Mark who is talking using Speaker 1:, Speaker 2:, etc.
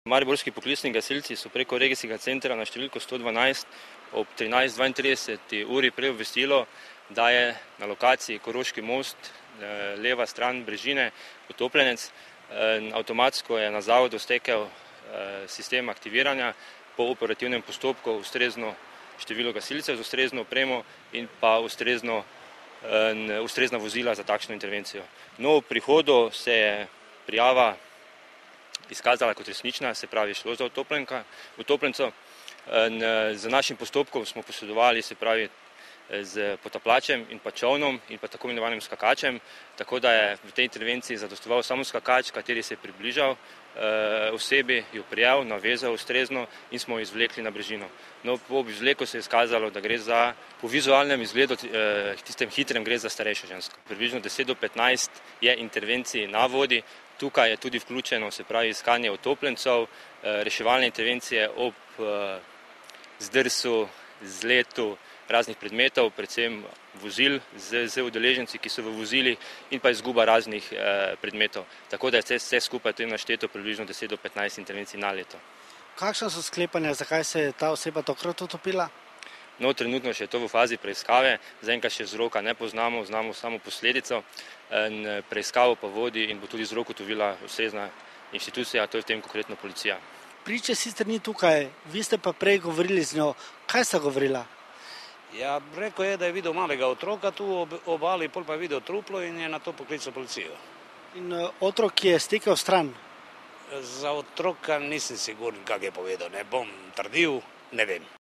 Speaker 1: Mariborski poklicni gasilci so preko regijskega centra na številko 112 ob 13:32 uri prej obvestilo, da je na lokaciji Koroški most, leva stran brežine, utopljenec. Avtomatsko je na zavodu stekel sistem aktiviranja, po operativnem postopku ustrezno število gasilcev z ustrezno opremo in pa ustrezna vozila za takšno intervencijo. No, v prihodu se je prijava izkazala kot resnična, se pravi šlo za utopljenco. Z našim postopkom smo posredovali, se pravi z potapljačem in pa čolnom in pa tako imenovanim skakačem, tako da je v tej intervenciji zadostoval samo skakač, kateri se je približal osebi, jo prijel, navezal ustrezno in smo jo izvlekli na brežino. No, po izvleku se je izkazalo, da gre po vizualnem izgledu, tistem hitrem, gre za starejšo žensko. Približno 10 do 15 je intervencij na vodi, tukaj je tudi vključeno, se pravi, iskanje utopljencev, reševalne intervencije ob zdrsu, zletu raznih predmetov, predvsem vozil z udeleženci, ki so v vozilih, in pa izguba raznih predmetov. Tako da je vse skupaj tem našteto približno 10 do 15 intervencij na leto.
Speaker 2: Kakšna so sklepanja, zakaj se je ta oseba tokrat utopila?
Speaker 1: No, trenutno še je to v fazi preiskave, zaenkrat še vzroka ne poznamo, znamo samo posledico. Preiskavo pa vodi in bo tudi vzrok ugotovila ustrezna inštitucija, to je v tem konkretno policija.
Speaker 2: Priče sicer ni tukaj, vi ste pa prej govorili z njo. Kaj sta govorila?
Speaker 3: Ja, rekel je, da je videl malega otroka tu ob obali, pol pa je videl truplo in je na to poklical policijo.
Speaker 2: In otrok je stekel stran?
Speaker 3: Za otroka nisem siguren, kak je povedal, ne bom trdil, ne vem.